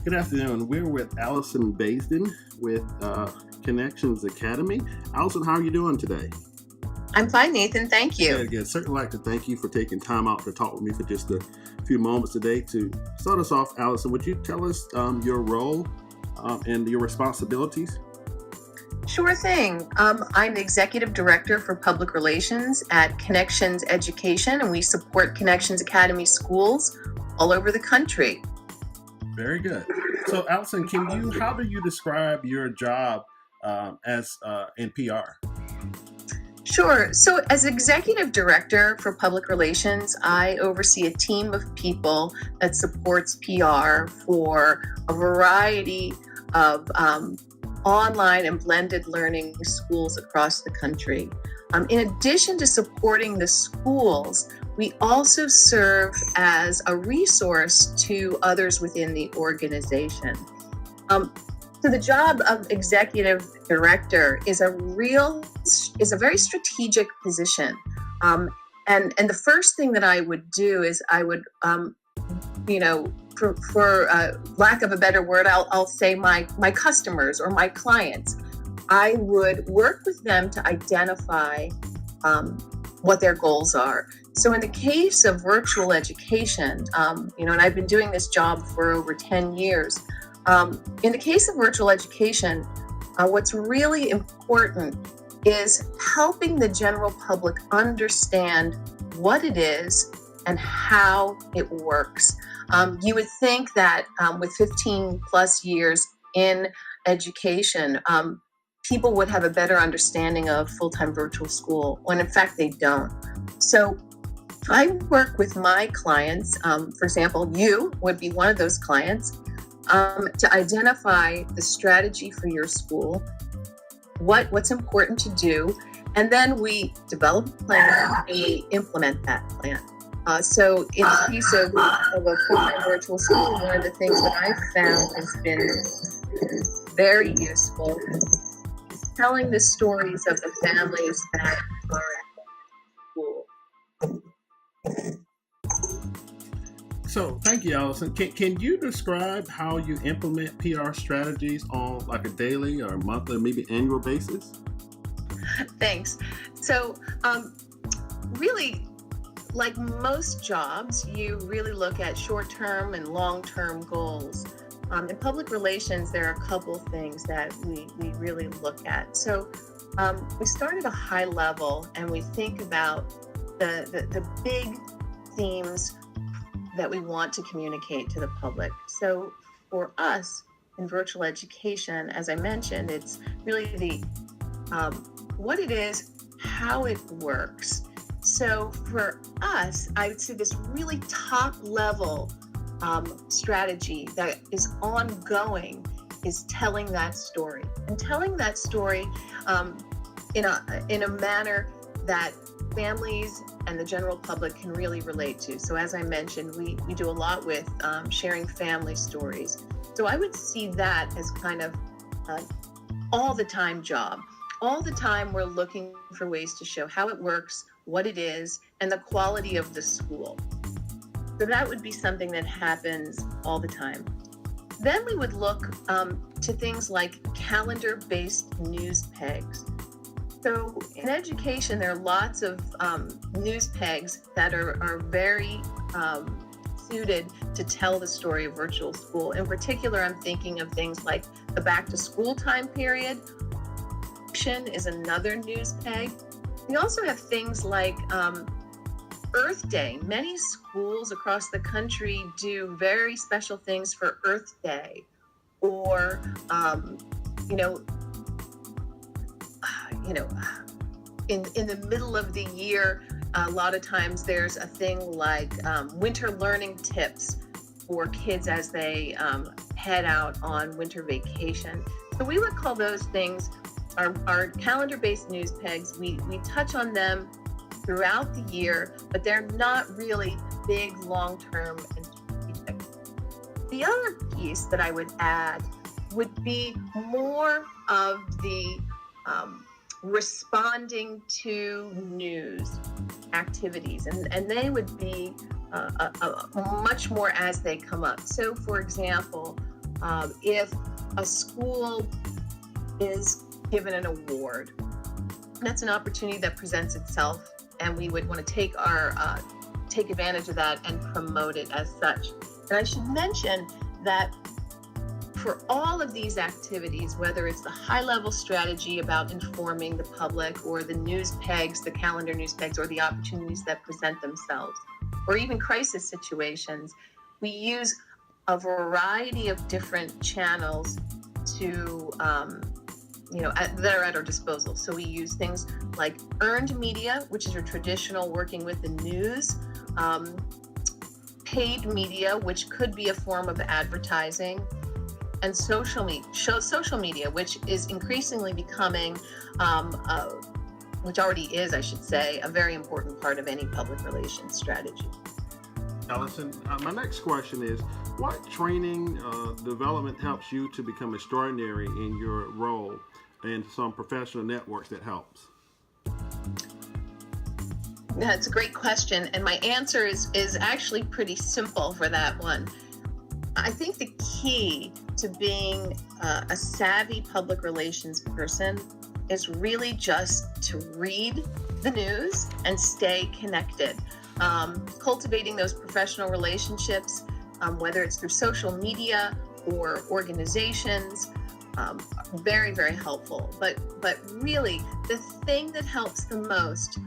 Good afternoon. We're with Allison Bazin with Connections Academy. Allison, how are you doing today? I'm fine, Nathan. Thank you. Again, certainly like to thank you for taking time out to talk with me for just a few moments today. To start us off, Allison, would you tell us your role and your responsibilities? Sure thing. I'm the Executive Director for Public Relations at Connections Education, and we support Connections Academy schools all over the country. Very good. So, Allison, how do you describe your job as in PR? Sure. So, as Executive Director for Public Relations, I oversee a team of people that supports PR for a variety of online and blended learning schools across the country. In addition to supporting the schools, we also serve as a resource to others within the organization. So the job of executive director is a very strategic position. And the first thing that I would do is I would, for lack of a better word, I'll say my customers or my clients. I would work with them to identify what their goals are. So in the case of virtual education, and I've been doing this job for over 10 years. In the case of virtual education, what's really important is helping the general public understand what it is and how it works. You would think that with 15 plus years in education, people would have a better understanding of full-time virtual school, when in fact they don't. So I work with my clients, for example, you would be one of those clients, to identify the strategy for your school, what's important to do, and then we develop a plan, we implement that plan. So in the case of a full-time virtual school, one of the things that I've found has been very useful is telling the stories of the families that are at school. So, thank you, Allison. Can you describe how you implement PR strategies on like a daily or monthly or maybe annual basis? Thanks. So, really, like most jobs, you really look at short-term and long-term goals. In public relations, there are a couple things that we really look at. So, we start at a high level and we think about the big themes that we want to communicate to the public. So for us in virtual education, as I mentioned, it's really the what it is, how it works. So for us, I would say this really top level strategy that is ongoing is telling that story, and telling that story in a manner that families and the general public can really relate to. So as I mentioned, we do a lot with sharing family stories. So I would see that as kind of all the time job. All the time we're looking for ways to show how it works, what it is, and the quality of the school. So that would be something that happens all the time. Then we would look to things like calendar-based news pegs. So in education, there are lots of news pegs that are very suited to tell the story of virtual school. In particular, I'm thinking of things like the back to school time period. Is another news peg. We also have things like Earth Day. Many schools across the country do very special things for Earth Day, or in the middle of the year, a lot of times there's a thing like winter learning tips for kids as they head out on winter vacation. So we would call those things our calendar-based news pegs. We touch on them throughout the year, but they're not really big, long-term and strategic. The other piece that I would add would be more of the responding to news activities, and they would be much more as they come up. So, for example, if a school is given an award, that's an opportunity that presents itself, and we would want to take advantage of that and promote it as such. And I should mention that for all of these activities, whether it's the high-level strategy about informing the public, or the news pegs, the calendar news pegs, or the opportunities that present themselves, or even crisis situations, we use a variety of different channels to that are at our disposal. So we use things like earned media, which is your traditional working with the news, paid media, which could be a form of advertising, and social media, which is increasingly becoming, which already is, I should say, a very important part of any public relations strategy. Allison, my next question is, what training development helps you to become extraordinary in your role, and some professional networks that helps? That's a great question, and my answer is actually pretty simple for that one. I think the key to being a savvy public relations person is really just to read the news and stay connected. Cultivating those professional relationships, whether it's through social media or organizations, very, very helpful. But really, the thing that helps the most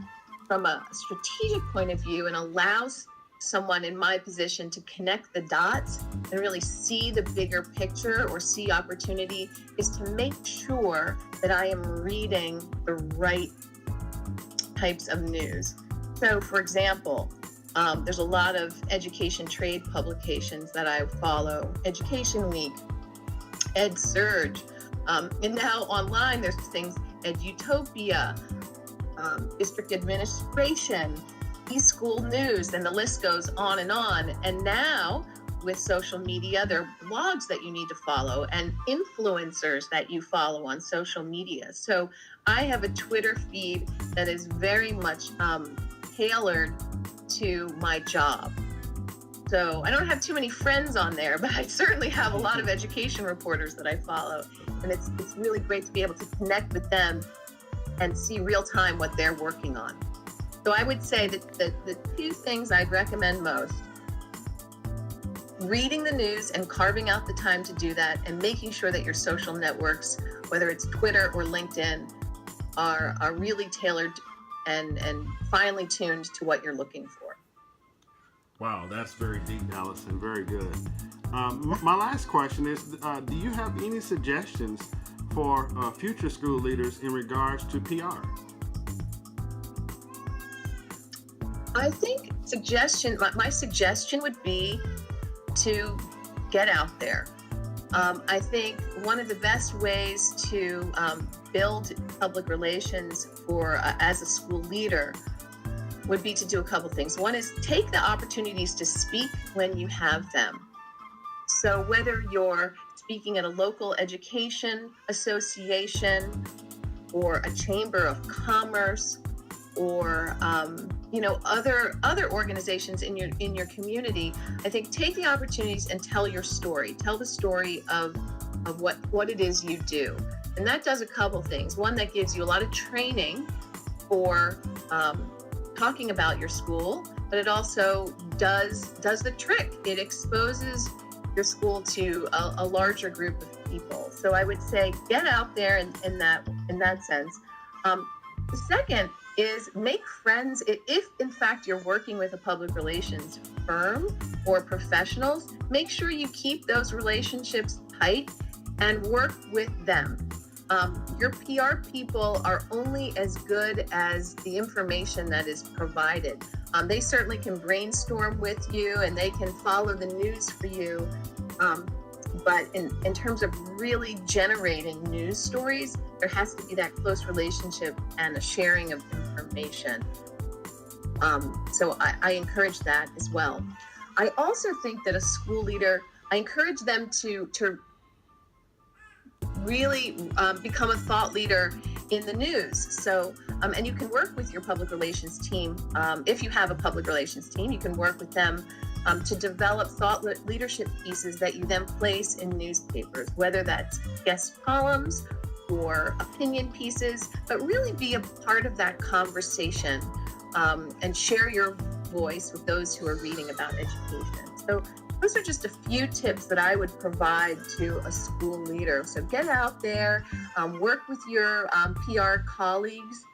from a strategic point of view and allows someone in my position to connect the dots and really see the bigger picture or see opportunity is to make sure that I am reading the right types of news. So, for example, there's a lot of education trade publications that I follow: Education Week, EdSurge, and now online there's things, EdUtopia, District Administration, eSchool News, and the list goes on and on. And now with social media, there are blogs that you need to follow and influencers that you follow on social media. So I have a Twitter feed that is very much tailored to my job. So I don't have too many friends on there, but I certainly have a lot of education reporters that I follow. And it's really great to be able to connect with them and see real time what they're working on. So I would say that the two things I'd recommend most: reading the news and carving out the time to do that, and making sure that your social networks, whether it's Twitter or LinkedIn, are really tailored and finely tuned to what you're looking for. Wow, that's very deep, Allison. Very good. My last question is, do you have any suggestions for future school leaders in regards to PR? I think my suggestion would be to get out there. I think one of the best ways to build public relations for as a school leader would be to do a couple things. One is take the opportunities to speak when you have them. So whether you're speaking at a local education association or a chamber of commerce, or other organizations in your community, I think take the opportunities and tell your story. Tell the story of what it is you do, and that does a couple things. One, that gives you a lot of training for talking about your school, but it also does the trick. It exposes your school to a larger group of people. So I would say get out there in that sense. The second is make friends. If in fact you're working with a public relations firm or professionals, make sure you keep those relationships tight and work with them. Your PR people are only as good as the information that is provided. They certainly can brainstorm with you and they can follow the news for you. But in terms of really generating news stories, there has to be that close relationship and a sharing of information. So I encourage that as well. I also think that a school leader, I encourage them to really become a thought leader in the news. So, and you can work with your public relations team. If you have a public relations team, you can work with them to develop thought leadership pieces that you then place in newspapers, whether that's guest columns or opinion pieces, but really be a part of that conversation and share your voice with those who are reading about education. So those are just a few tips that I would provide to a school leader. So get out there, work with your PR colleagues.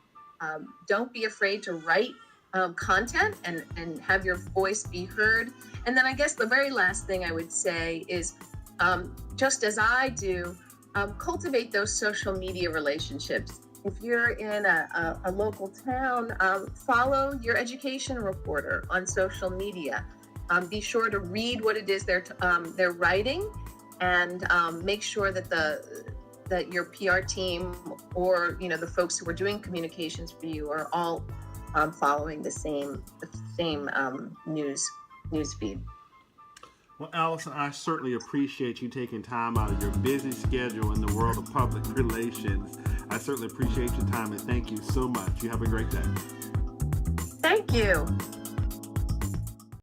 Don't be afraid to write content and have your voice be heard. And then I guess the very last thing I would say is, just as I do, cultivate those social media relationships. If you're in a local town, follow your education reporter on social media. Be sure to read what it is they're writing, and make sure that your PR team or the folks who are doing communications for you are all following the same news feed. Well, Allison, I certainly appreciate you taking time out of your busy schedule in the world of public relations. I certainly appreciate your time, and thank you so much. You have a great day. Thank you.